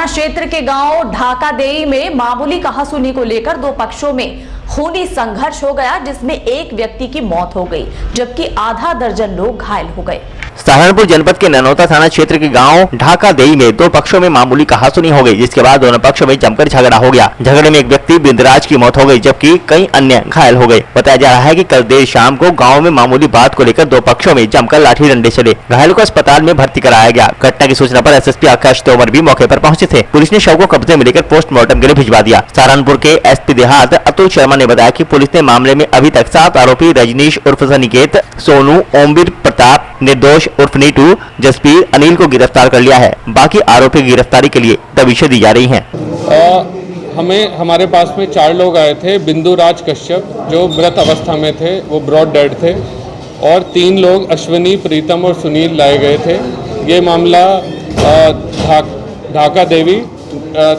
थाना क्षेत्र के गांव ढाकादेई में मामूली कहासुनी को लेकर दो पक्षों में खूनी संघर्ष हो गया, जिसमें एक व्यक्ति की मौत हो गई जबकि आधा दर्जन लोग घायल हो गए। सहारनपुर जनपद के ननौता थाना क्षेत्र के गांव ढाकादेई में दो पक्षों में मामूली कहासुनी हो गई, जिसके बाद दोनों पक्षों में जमकर झगड़ा हो गया। झगड़े में एक व्यक्ति बिंदराज की मौत हो गई जबकि कई अन्य घायल हो गए। बताया जा रहा है कि कल देर शाम को गांव में मामूली बात को लेकर दो पक्षों में जमकर लाठी डंडे चले। घायलों को अस्पताल में भर्ती कराया गया। घटना की सूचना पर एसएसपी आकाश तोमर भी मौके पर पहुंचे थे। पुलिस ने शव को कब्जे में लेकर पोस्टमार्टम के लिए भिजवा दिया। सहारनपुर के एसपी देहात अतुल शर्मा ने बताया कि पुलिस ने मामले में अभी तक 7 आरोपी रजनीश उर्फ सनिकेत, सोनू, ओमवीर प्रताप, निर्दोष उर्फ नीटू, जसबीर, अनिल को गिरफ्तार कर लिया है। बाकी आरोपी की गिरफ्तारी के लिए दबिशें दी जा रही हैं। हमारे पास में 4 लोग आए थे। बिंदुराज कश्यप जो मृत अवस्था में थे, वो ब्रॉड डेड थे, और 3 लोग अश्विनी, प्रीतम और सुनील लाए गए थे। ये मामला ढाकादेवी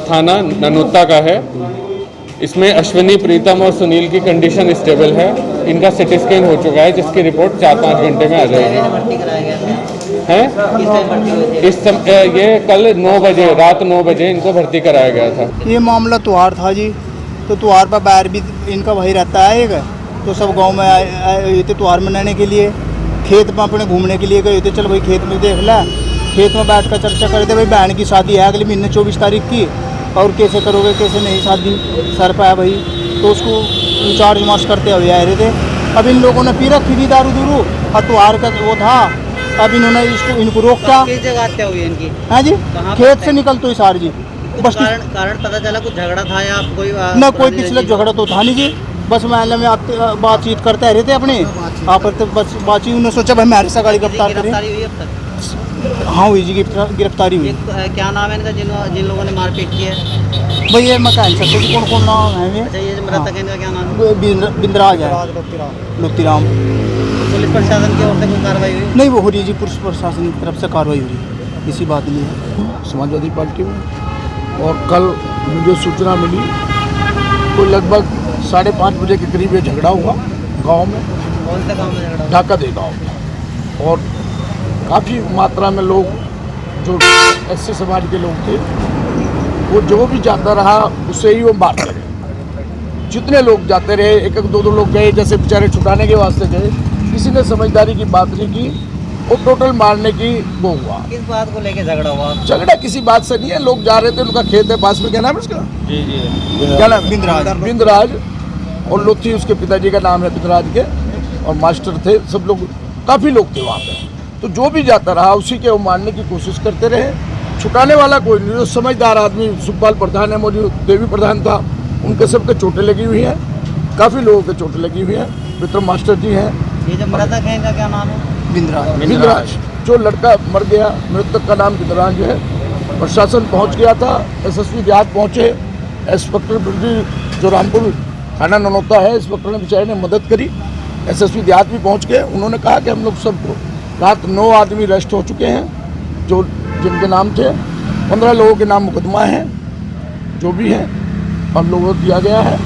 थाना ननौता का है। इसमें अश्विनी, प्रीतम और सुनील की कंडीशन स्टेबल है। इनका सिटी स्कैन हो चुका है, जिसकी रिपोर्ट 4-5 घंटे में आ जाएगी। ये कल 9 बजे, रात 9 बजे इनको भर्ती कराया गया था। ये मामला त्योहार था जी, तो त्योहार पर बाहर भी इनका वही रहता है। तो सब गांव में आए थे त्योहार मनाने के लिए, खेत में अपने घूमने के लिए गए थे। चल भाई खेत में देख ला, खेत में बैठ कर चर्चा करते भाई बहन की शादी है अगले महीने 24 तारीख की, और कैसे करोगे कैसे नहीं शादी सर पे है भाई। तो उसको इंचार्ज मार्च करते हुए आ रहे थे। अब इन लोगों ने पी रखी थी दारू दूरू, और त्योहार का वो था। अब इन्होंने इनको रोका। हाँ जी, खेत से निकलते हुए सार जी। बस कारण पता चला कुछ झगड़ा था या कोई न कोई पिछले झगड़ा तो था नहीं जी। बस महल्ले में आप बातचीत करते रहते अपने आप, बस बातचीत। उन्होंने सोचा भाई हमारे से गाड़ी गिरफ्तार करें। हाँ हुई जी, गिरफ्तारी हुई। क्या नाम है इनका जिन लोगों ने मारपीट की है? भाई ये मैं कह नहीं सकता कौन कौन नाम है। अच्छा, ये मृतक है, इनका क्या नाम है? बिंदराज है, लुत्तीराम। पुलिस प्रशासन की ओर से कोई कार्रवाई हुई? नहीं, वो हो रही है जी, पुलिस प्रशासन की तरफ से कार्रवाई हो रही है, इसी बात नहीं है। समाजवादी पार्टी में, और कल मुझे सूचना मिली तो लगभग 5:30 बजे के करीब ये झगड़ा हुआ गांव में। कौन सा गांव में झगड़ा? ढाकादेई गांव में। और काफ़ी मात्रा में लोग जो एससी समाज के लोग थे, वो जो भी जाता रहा उससे ही वो मारते रहे। जितने लोग जाते रहे, 1-2 लोग गए, जैसे बेचारे छुटाने के वास्ते गए, किसी ने समझदारी की बात नहीं की, वो टोटल मारने की वो हुआ। किस बात को लेके झगड़ा हुआ? झगड़ा किसी बात से नहीं है। लोग जा रहे थे, उनका खेत है पास में। क्या नाम है उसका? जी क्या नाम? बिंदराज। और लोथी उसके पिताजी का नाम है बिंदराज के, और मास्टर थे सब लोग, काफ़ी लोग थे वहाँ पे। तो जो भी जाता रहा उसी के वो मारने की कोशिश करते रहे। छुटाने वाला कोई नहीं। जो समझदार आदमी सुखपाल प्रधान है, मौजूद देवी प्रधान था, उनके सबके चोटें लगी हुई हैं। काफ़ी लोगों के चोटें लगी हुई हैं। विक्रम मास्टर जी हैं। ये जो मृतक है, इनका क्या नाम है? बिंदराज। जो लड़का मर गया, मृतक का नाम बिंदराज है। प्रशासन पहुँच गया था, एसएसपी देहात पहुँचे, इंस्पेक्टर जो रामपुर थाना ननौता है, इंस्पेक्टर ने बेचारे ने मदद करी। एसएसपी देहात भी पहुँच गए। उन्होंने कहा कि हम लोग सबको रात 9 आदमी अरेस्ट हो चुके हैं, जो जिनके नाम थे। 15 लोगों के नाम मुकदमा हैं, जो भी हैं, हम लोगों को दिया गया है।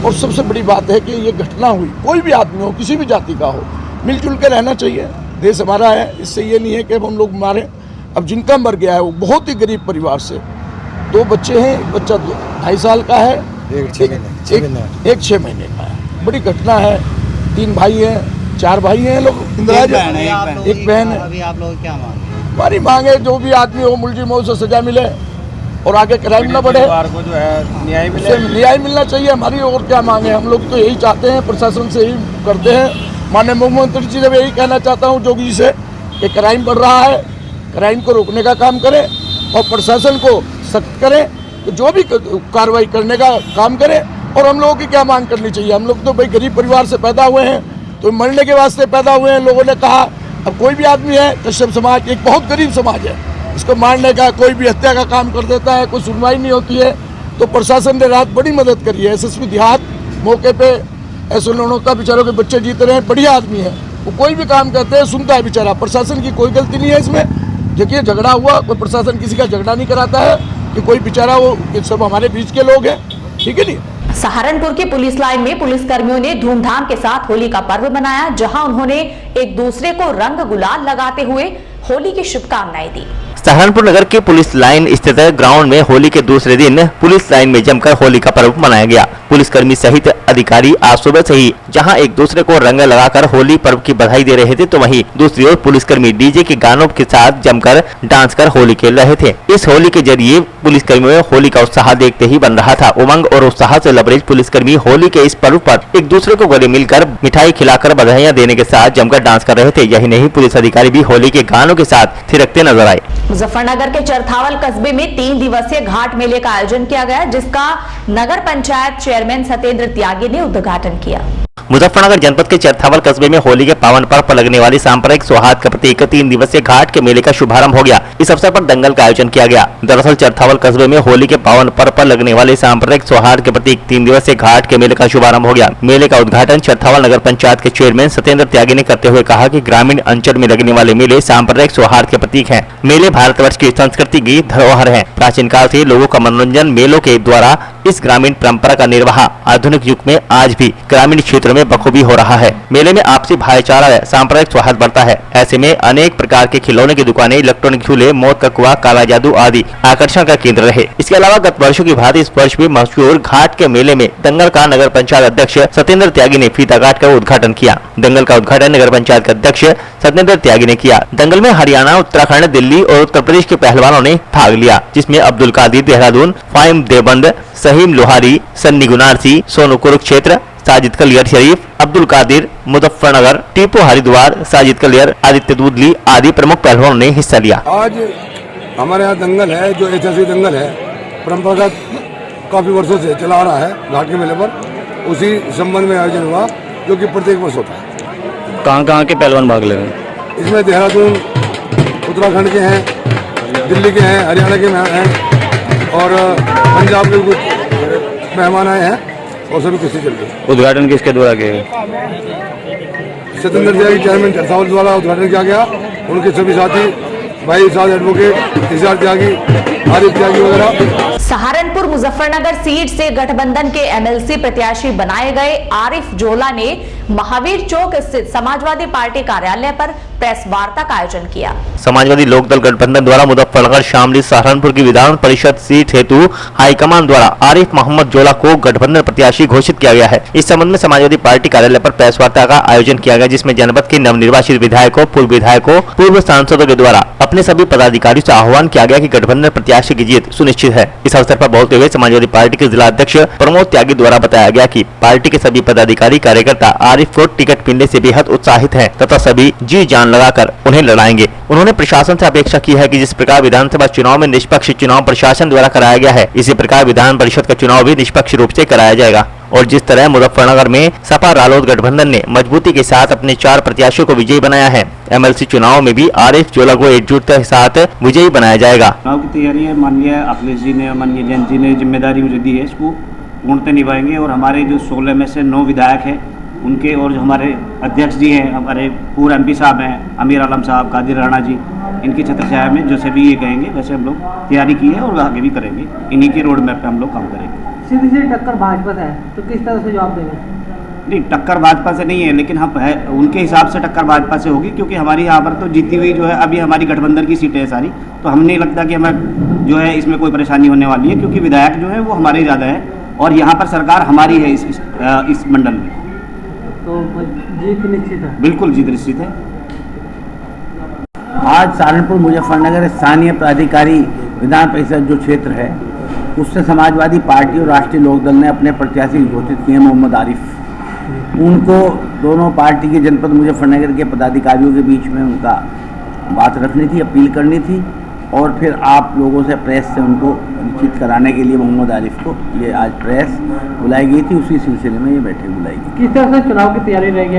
और सबसे बड़ी बात है कि ये घटना हुई, कोई भी आदमी हो, किसी भी जाति का हो, मिलजुल के रहना चाहिए। देश हमारा है, इससे ये नहीं है कि हम लोग मारें। अब जिनका मर गया है वो बहुत ही गरीब परिवार से, 2 बच्चे हैं। एक बच्चा 2.5 साल का है, एक 6 महीने का है। बड़ी घटना है। 3 भाई हैं, 4 भाई हैं लोग। एक बहन है। अभी आप लोग क्या मांग? हमारी मांगे जो भी आदमी हो, मुलजिम हो, उसे सजा मिले और आगे क्राइम न बढ़े, को जो है न्याय मिलना चाहिए। हमारी और क्या मांगे? हम लोग तो यही चाहते हैं, प्रशासन से यही करते हैं। माननीय मुख्यमंत्री जी से यही कहना चाहता हूँ जोगी जी से कि क्राइम बढ़ रहा है, क्राइम को रोकने का काम करें और प्रशासन को सख्त करें, तो जो भी कार्रवाई करने का काम करें। और हम लोगों की क्या मांग करनी चाहिए? हम लोग तो भाई गरीब परिवार से पैदा हुए हैं, तो मरने के वास्ते पैदा हुए हैं। लोगों ने कहा अब कोई भी आदमी है, कश्यप समाज एक बहुत गरीब समाज है, इसको मारने का, कोई भी हत्या का काम कर देता है, कोई सुनवाई नहीं होती है। तो प्रशासन ने रात बड़ी मदद करी है। एसएसपी देहात मौके पे, ऐसे ननौता बेचारों के बच्चे जीत रहे हैं, बढ़िया आदमी है वो। कोई भी काम करते हैं सुनता है बेचारा। प्रशासन की कोई गलती नहीं है इसमें। देखिए झगड़ा हुआ, कोई प्रशासन किसी का झगड़ा नहीं कराता है कि कोई बेचारा, वो सब हमारे बीच के लोग हैं, ठीक है नहीं। सहारनपुर की पुलिस लाइन में पुलिस कर्मियों ने धूमधाम के साथ होली का पर्व मनाया, जहां उन्होंने एक दूसरे को रंग गुलाल लगाते हुए होली की शुभकामनाएं दी। सहारनपुर नगर के पुलिस लाइन स्थित ग्राउंड में होली के दूसरे दिन पुलिस लाइन में जमकर होली का पर्व मनाया गया। पुलिसकर्मी सहित अधिकारी आज सुबह से ही जहां एक दूसरे को रंग लगाकर होली पर्व की बधाई दे रहे थे, तो वहीं दूसरी ओर पुलिसकर्मी डीजे के गानों के साथ जमकर डांस कर होली खेल रहे थे। इस होली के जरिए पुलिसकर्मियों में होली का उत्साह देखते ही बन रहा था। उमंग और उत्साह से लबरेज पुलिसकर्मी होली के इस पर्व पर एक दूसरे को गले मिलकर मिठाई खिलाकर बधाइयां देने के साथ जमकर डांस कर रहे थे। यही नहीं, पुलिस अधिकारी भी होली के गानों के साथ थिरकते नजर आए। मुजफ्फरनगर के चरथावल कस्बे में 3 दिवसीय घाट मेले का आयोजन किया गया, जिसका नगर पंचायत चेयरमैन सत्येंद्र त्यागी ने उद्घाटन किया। मुजफ्फरनगर जनपद के चरथावल कस्बे में होली के पावन पर्व पर लगने वाली सांप्रदायिक सौहार्द का प्रतीक 3 दिवसीय घाट के मेले का शुभारंभ हो गया। इस अवसर पर दंगल का आयोजन किया गया। दरअसल चरथावल कस्बे में होली के पावन पर्व पर लगने वाले सांप्रदायिक सौहार्द के प्रतीक 3 दिवसीय घाट के मेले का शुभारंभ हो गया। मेले का उद्घाटन चरथावल नगर पंचायत के चेयरमैन सत्येंद्र त्यागी ने करते हुए कहा कि ग्रामीण अंचल में लगने वाले मेले सांप्रदायिक सौहार्द के प्रतीक है। मेले भारतवर्ष की संस्कृति की धरोहर है। प्राचीन काल से लोगों का मनोरंजन मेलों के द्वारा इस ग्रामीण परंपरा का निर्वाह आधुनिक युग में आज भी ग्रामीण क्षेत्रों में बखूबी हो रहा है। मेले में आपसी भाईचारा व सांप्रदायिक सौहार्द बढ़ता है। ऐसे में अनेक प्रकार के खिलौने की दुकानें, इलेक्ट्रॉनिक झूले, मौत का कुआं, काला जादू आदि आकर्षण का केंद्र रहे। इसके अलावा गत वर्षों की भांति इस वर्ष भी मशहूर घाट के मेले में दंगल का नगर पंचायत अध्यक्ष सत्येंद्र त्यागी ने फीता काट कर उद्घाटन किया। दंगल का उद्घाटन नगर पंचायत के अध्यक्ष सत्येंद्र त्यागी ने किया। दंगल में हरियाणा, उत्तराखंड, दिल्ली और उत्तर प्रदेश के पहलवानों ने भाग लिया, जिसमें अब्दुल कादिर देहरादून, फाइम देवबंद, सहीम लोहारी, सन्नी गुनारसी, सोनू कुरुक्षेत्र, साजिद कलियर शरीफ, अब्दुल कादिर मुजफ्फरनगर, टीपू हरिद्वार, साजिद कलियर, आदित्य दूधली आदि प्रमुख पहलवानों ने हिस्सा लिया। आज हमारे यहाँ दंगल है, जो ऐतिहासिक दंगल है, परंपरागत काफी वर्षों से चला आ रहा है घाट के मेले पर। उसी संबंध में आयोजन हुआ, जो कि प्रत्येक वर्ष होता है। कहाँ के पहलवान भाग ले रहे हैं? इसमें देहरादून, उत्तराखंड के हैं, दिल्ली के हैं, हरियाणा के हैं और पंजाब के कुछ मेहमान आए हैं और सभी कुश्ती चल रही है। उद्घाटन किसके द्वारा किया? सत्येंद्र त्यागी चेयरमैन चरथावल द्वारा उद्घाटन किया गया। उनके सभी साथी भाई साहब एडवोकेट इजार त्यागी, आरिफ त्यागी वगैरह। सहारनपुर मुजफ्फरनगर सीट से गठबंधन के एमएलसी प्रत्याशी बनाए गए आरिफ जोला ने महावीर चौक स्थित समाजवादी पार्टी कार्यालय पर प्रेस वार्ता का आयोजन किया। समाजवादी लोकदल गठबंधन द्वारा मुजफ्फरनगर शामली सहारनपुर की विधान परिषद सीट हेतु हाईकमान द्वारा आरिफ मोहम्मद जोला को गठबंधन प्रत्याशी घोषित किया गया है। इस संबंध में समाजवादी पार्टी कार्यालय पर प्रेस वार्ता का आयोजन किया गया, जिसमें जनपद के नवनिर्वाचित विधायकों, पूर्व विधायकों, पूर्व सांसदों के द्वारा अपने सभी पदाधिकारियों से आह्वान किया गया कि गठबंधन प्रत्याशी की जीत सुनिश्चित है। इस अवसर पर बोलते हुए समाजवादी पार्टी के जिला अध्यक्ष प्रमोद त्यागी द्वारा बताया गया कि पार्टी के सभी पदाधिकारी कार्यकर्ता आरिफ को टिकट मिलने से बेहद उत्साहित हैं तथा सभी जी जान लगाकर उन्हें लड़ाएंगे। उन्होंने प्रशासन से अपेक्षा की है कि जिस प्रकार विधानसभा चुनाव में निष्पक्ष चुनाव प्रशासन द्वारा कराया गया है, इसी प्रकार विधान परिषद का चुनाव भी निष्पक्ष रूप से कराया जाएगा। और जिस तरह मुजफ्फरनगर में सपा रालोद गठबंधन ने मजबूती के साथ अपने 4 प्रत्याशियों को विजयी बनाया है, एमएलसी चुनाव में भी आरिफ जोला को एकजुटता के साथ विजयी बनाया जाएगा। चुनाव की तैयारी है, माननीय अखिलेश जी ने, माननीय जयंत जी ने जिम्मेदारी मुझे दी है, इसको पूर्णतः निभाएंगे। और हमारे जो 16 में से 9 विधायक हैं उनके, और जो हमारे अध्यक्ष जी हैं, हमारे पूर्व एमपी साहब हैं, अमीर आलम साहब, कादिर राणा जी, इनकी छत्रछाया में जो सभी ये कहेंगे वैसे हम लोग तैयारी की है और आगे भी करेंगे। इन्हीं के रोड मैप पे हम लोग काम करेंगे। सीधी सीधी टक्कर भाजपा से है तो किस तरह से जवाब देंगे? नहीं, टक्कर भाजपा से नहीं है, लेकिन हम है उनके हिसाब से टक्कर भाजपा से होगी, क्योंकि हमारी यहाँ पर तो जीती हुई जो है अभी हमारी गठबंधन की सीटें हैं सारी, तो हमें नहीं लगता कि हमें जो है इसमें कोई परेशानी होने वाली है, क्योंकि विधायक जो है वो हमारे ज़्यादा है और यहाँ पर सरकार हमारी है इस मंडल में। तो जीत निश्चित है? बिल्कुल जीत निश्चित है। आज सहारनपुर मुजफ्फरनगर स्थानीय प्राधिकारी विधान परिषद जो क्षेत्र है, उससे समाजवादी पार्टी और राष्ट्रीय लोकदल ने अपने प्रत्याशी घोषित किए मोहम्मद आरिफ। उनको दोनों पार्टी के जनपद मुजफ्फरनगर के पदाधिकारियों के बीच में उनका बात रखनी थी, अपील करनी थी, और फिर आप लोगों से प्रेस से उनको निश्चित कराने के लिए मोहम्मद आरिफ को ये आज प्रेस बुलाई गई थी। उसी सिलसिले में ये बैठक बुलाई गई। किस तरह से चुनाव की तैयारी रहेगी?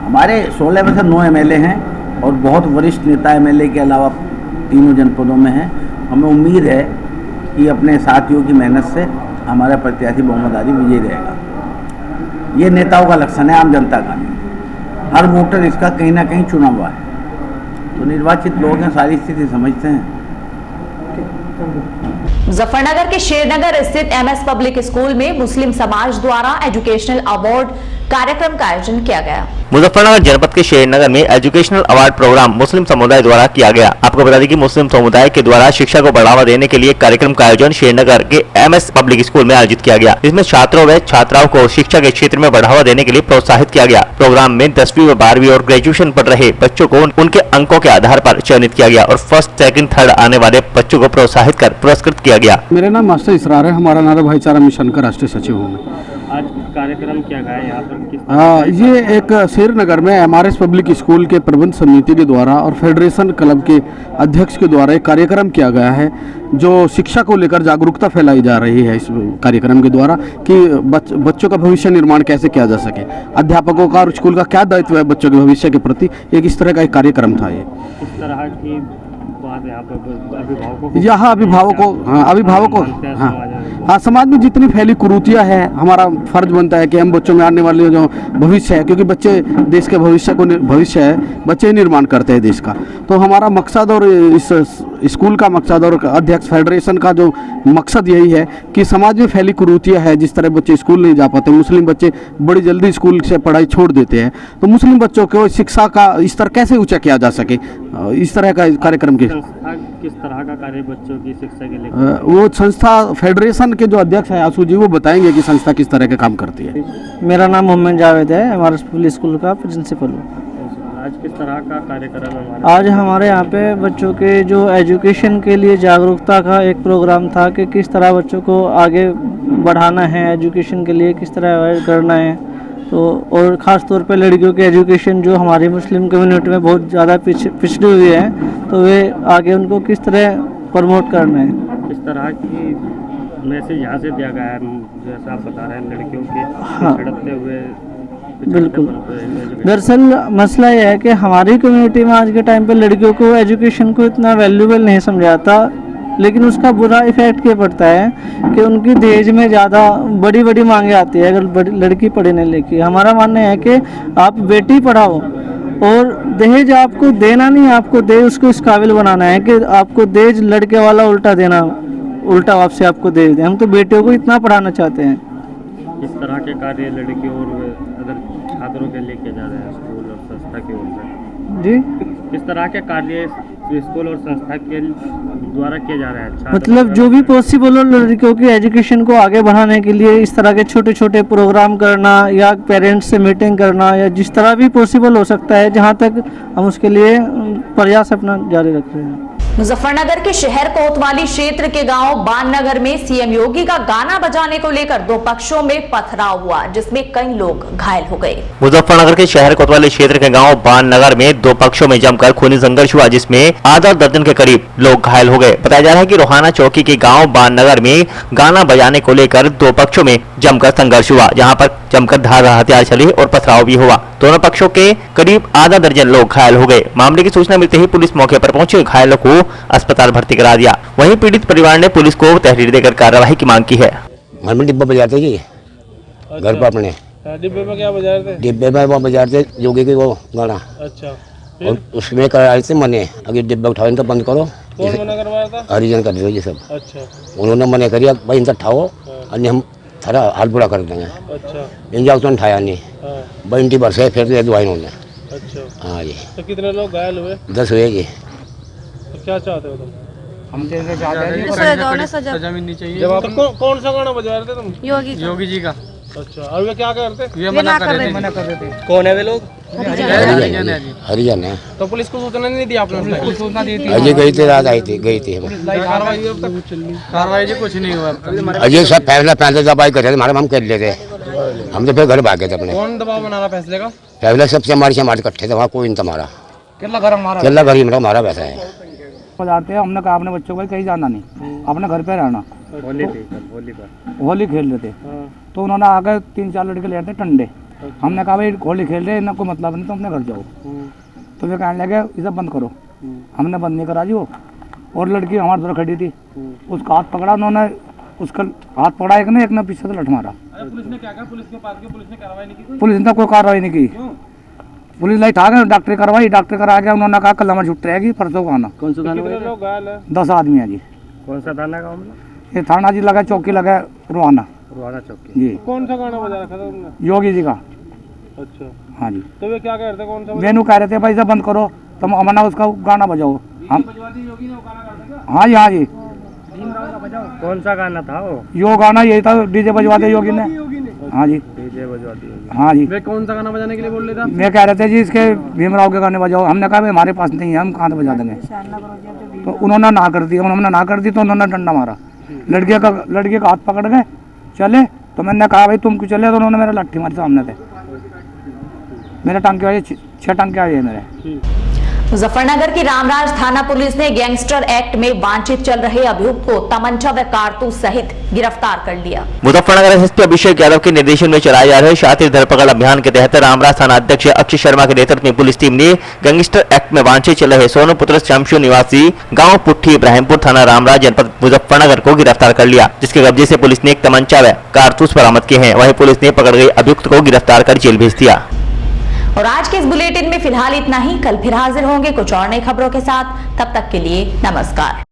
हमारे 16 में से 9 एमएलए हैं और बहुत वरिष्ठ नेता एमएलए के अलावा तीनों जनपदों में हैं। हमें उम्मीद है कि अपने साथियों की मेहनत से हमारा प्रत्याशी मोहम्मद आरिफ विजयी रहेगा। ये नेताओं का लक्षण है, आम जनता का नहीं। हर वोटर इसका कहीं ना कहीं चुना हुआ है, तो निर्वाचित लोग हैं, सारी स्थिति समझते हैं। मुजफ्फरनगर के शेरनगर स्थित एमएस पब्लिक स्कूल में मुस्लिम समाज द्वारा एजुकेशनल अवार्ड कार्यक्रम का आयोजन किया गया। मुजफ्फरनगर जनपद के शेरनगर में एजुकेशनल अवार्ड प्रोग्राम मुस्लिम समुदाय द्वारा किया गया। आपको बता दें कि मुस्लिम समुदाय के द्वारा शिक्षा को बढ़ावा देने के लिए कार्यक्रम का आयोजन शेरनगर के MS पब्लिक स्कूल में आयोजित किया गया। इसमें छात्रों व छात्राओं को शिक्षा के क्षेत्र में बढ़ावा देने के लिए प्रोत्साहित किया गया। प्रोग्राम में 10वीं व 12वीं और ग्रेजुएशन पढ़ रहे बच्चों को उनके अंकों के आधार पर चयनित किया गया और फर्स्ट, सेकंड, थर्ड आने वाले बच्चों को प्रोत्साहित कर पुरस्कृत किया गया। मेरा नाम मास्टर इसरार है, हमारा नारा भाईचारा मिशन का राष्ट्रीय सचिव हूँ मैं। आज कार्यक्रम क्या गया यहाँ पर ये एक श्रीनगर में MRS पब्लिक स्कूल के प्रबंध समिति के द्वारा और फेडरेशन क्लब के अध्यक्ष के द्वारा एक कार्यक्रम किया गया है जो शिक्षा को लेकर जागरूकता फैलाई जा रही है। इस कार्यक्रम के द्वारा कि बच्चों का भविष्य निर्माण कैसे किया जा सके, अध्यापकों का और स्कूल का क्या दायित्व है बच्चों के भविष्य के प्रति, एक इस तरह का एक कार्यक्रम था। ये इस तरह की अभिभावकों हाँ समाज में जितनी फैली कुरीतियाँ हैं, हमारा फर्ज बनता है कि हम बच्चों में आने वाले जो भविष्य है, क्योंकि बच्चे देश के भविष्य है, बच्चे निर्माण करते हैं देश का। तो हमारा मकसद और इस स्कूल का मकसद और अध्यक्ष फेडरेशन का जो मकसद यही है कि समाज में फैली कुरीतियाँ है, जिस तरह बच्चे स्कूल नहीं जा पाते, मुस्लिम बच्चे बड़ी जल्दी स्कूल से पढ़ाई छोड़ देते हैं, तो मुस्लिम बच्चों को शिक्षा का स्तर कैसे ऊंचा किया जा सके, इस तरह का कार्यक्रम के किस तरह का कार्य बच्चों की शिक्षा के लिए वो संस्था फेडरेशन के जो अध्यक्ष हैं आशु जी, वो बताएंगे कि संस्था किस तरह के काम करती है। मेरा नाम मोहम्मद जावेद है, हमारे पब्लिक स्कूल का प्रिंसिपल हूँ। आज किस तरह का कार्यक्रम है? आज हमारे यहाँ पे बच्चों के जो एजुकेशन के लिए जागरूकता का एक प्रोग्राम था कि किस तरह बच्चों को आगे बढ़ाना है, एजुकेशन के लिए किस तरह करना है। तो और ख़ास तौर पे लड़कियों के एजुकेशन जो हमारी मुस्लिम कम्युनिटी में बहुत ज़्यादा पिछड़ी हुई है, तो वे आगे उनको किस तरह प्रमोट करना है। किस तरह की मैसेज यहाँ से दिया गया है, जैसा आप बता रहे हैं लड़कियों के छड़कते हुए? बिल्कुल, दरअसल मसला यह है कि हमारी कम्युनिटी में आज के टाइम पे लड़कियों को एजुकेशन को इतना वैल्यूबल नहीं समझा जाता, लेकिन उसका बुरा इफेक्ट क्या पड़ता है कि उनकी दहेज में ज़्यादा बड़ी बड़ी मांगे आती है अगर लड़की पढ़े नहीं लिखी। हमारा मानना है कि आप बेटी पढ़ाओ और दहेज आपको देना नहीं, आपको दहेज उसको इस काबिल बनाना है कि आपको दहेज लड़के वाला उल्टा देना, उल्टा आपसे आपको दहेज दें। हम तो बेटियों को इतना पढ़ाना चाहते हैं। इस तरह के कार्य लड़कियों और अगर छात्रों के लिए किए जा रहे हैं स्कूल और संस्था की ओर से जी, किस तरह के कार्य स्कूल और संस्था के द्वारा किए जा रहे हैं? मतलब जो भी पॉसिबल हो लड़कियों की एजुकेशन को आगे बढ़ाने के लिए इस तरह के छोटे छोटे प्रोग्राम करना या पेरेंट्स से मीटिंग करना या जिस तरह भी पॉसिबल हो सकता है, जहां तक हम उसके लिए प्रयास अपना जारी रख रहे हैं। मुजफ्फरनगर के शहर कोतवाली क्षेत्र के गांव बाननगर में CM योगी का गाना बजाने को लेकर दो पक्षों में पथराव हुआ, जिसमें कई लोग घायल हो गए। मुजफ्फरनगर के शहर कोतवाली क्षेत्र के गांव बाननगर में दो पक्षों में जमकर खूनी संघर्ष हुआ, जिसमें आधा दर्जन के करीब लोग घायल हो गए। बताया जा रहा है कि रोहाना चौकी के गांव बाननगर में गाना बजाने को लेकर दो पक्षों में जमकर संघर्ष हुआ, जहां पर जमकर धारदार हथियार चले और पथराव भी हुआ। दोनों पक्षों के करीब आधा दर्जन लोग घायल हो गए। मामले की सूचना मिलते ही पुलिस मौके पर पहुंची, घायलों को अस्पताल भर्ती करा दिया। वहीं पीड़ित परिवार ने पुलिस को तहरीर देकर कार्रवाई की मांग की है। घर में डिब्बा बजाते जी, घर पर अपने डिब्बे में क्या बजा रहे थे? डिब्बे में वो बजाते योगी के वो गाना। अच्छा, और उसमें कराए थे मने, अगर डिब्बा उठाओ तो बंद करो। कौन मना करवाया था? हरिजन कर दो ये सब। अच्छा, उन्होंने मने करिया भाई इनका उठाओ और हम थारा हाल बुरा कर देंगे। अच्छा, इन जाओ तो उठाया नहीं, बंटी बरसे फिर दे दुआई उन्होंने। अच्छा, हाँ जी। तो कितने लोग घायल हुए? 10 हुए जी। तो क्या चाहते हो तुम? हम सजा मिलनी चाहिए। जब आप कौन सा गाना बजा रहे थे तुम? योगी जी का। अच्छा, और वे क्या करते? ये मना कर रहे थे। कौन है वे लोग? हरिजन है। तो पुलिस को सूचना नहीं दी आपने? सूचना दी थी। अजय गई थी, रात आई थी, गई थी। कार्रवाई जी कुछ नहीं हुआ। अजय सब फैसला पहले दबाई कर रहे थे, हमारे हम कर लेते, हम तो फिर घर भागे थे अपने। कौन दबाव बना रहा फैसले का? फैसला सबसे हमारे इकट्ठे थे, वहाँ कोई नहीं था हमारा। केला घर हमारा, केला घर ही हमारा पैसा है। बजाते हैं, हमने कहा अपने बच्चों को कहीं जाना नहीं, अपने घर पे रहना। होली खेल रहे थे तो उन्होंने आकर 3-4 लड़के ले रहे थे टंडे। हमने कहा भाई होली खेल रहे, इन्हें कोई मतलब नहीं, तो अपने घर जाओ। तो वे कहने लगे इसे बंद करो। हमने बंद नहीं करा जी वो, और लड़की हमारे तरफ खड़ी थी, उसका हाथ पकड़ा उन्होंने, उसका हाथ पकड़ा एक ने पीछे से लठ मारा। पुलिस ने क्या कहा? पुलिस के पास गए, पुलिस ने कार्रवाई नहीं की? पुलिस ने कोई कार्रवाई नहीं की। पुलिस लाइट आ गए, डॉक्टर करवाई, डॉक्टर करा के उन्होंने कहा कल हमारी छुट्टी रहेगी, परसों को आना। कौन सा थाना? कितने लोग घायल है? 10 आदमी है जी। कौन सा थाना का? ये थाना जी लगा, चौकी लगा रोहाना चौकी जी। कौन सा गाना बजा रखा था तुमने? योगी जी का। अच्छा हाँ जी। तो वे क्या कह रहे थे, कौन सा वेनू कह रहे थे भाई बंद करो, तुम अमरना उसका गाना बजाओ। हम हाँ जी हाँ जी। कौन सा गाना था वो? यो गाना यही था, डीजे बजवा दे योगी ने। हाँ जी डीजे बजवा दिए। हाँ जी। वे कौन सा गाना बजाने के लिए बोल रहे थे? मैं कह रहे थे जी इसके भीमराव के गाने बजाओ। हमने कहा हमारे पास नहीं है, हम कहाँ से बजा देंगे। तो उन्होंने ना कर दी, उन्होंने ना कर दी तो उन्होंने डंडा मारा। लड़के का हाथ पकड़ गए चले, तो मैंने कहा भाई तुम क्यों चले, तो उन्होंने मेरा लाठी मारी सामने से। मेरे टांके वाले 6 टांके आए मेरे। मुजफ्फरनगर की रामराज थाना पुलिस ने गैंगस्टर एक्ट में वांछित चल रहे अभियुक्त को तमंचा व कारतूस सहित गिरफ्तार कर लिया। मुजफ्फरनगर एसपी अभिषेक यादव के निर्देशन में चलाए जा रहे शातिर धरपकड़ अभियान के तहत रामराज थाना अध्यक्ष अक्षय शर्मा के नेतृत्व में पुलिस टीम ने गैंगस्टर एक्ट में वांछित चल रहे सोनू पुत्र शमशू निवासी गाँव पुट्ठी इब्राहिमपुर थाना रामराज जनपद मुजफ्फरनगर को गिरफ्तार कर लिया, जिसके कब्जे से पुलिस ने एक तमंचा व कारतूस बरामद किए हैं। वहीं पुलिस ने पकड़ गए अभियुक्त को गिरफ्तार कर जेल भेज दिया। और आज के इस बुलेटिन में फिलहाल इतना ही। कल फिर हाजिर होंगे कुछ और नई खबरों के साथ। तब तक के लिए नमस्कार।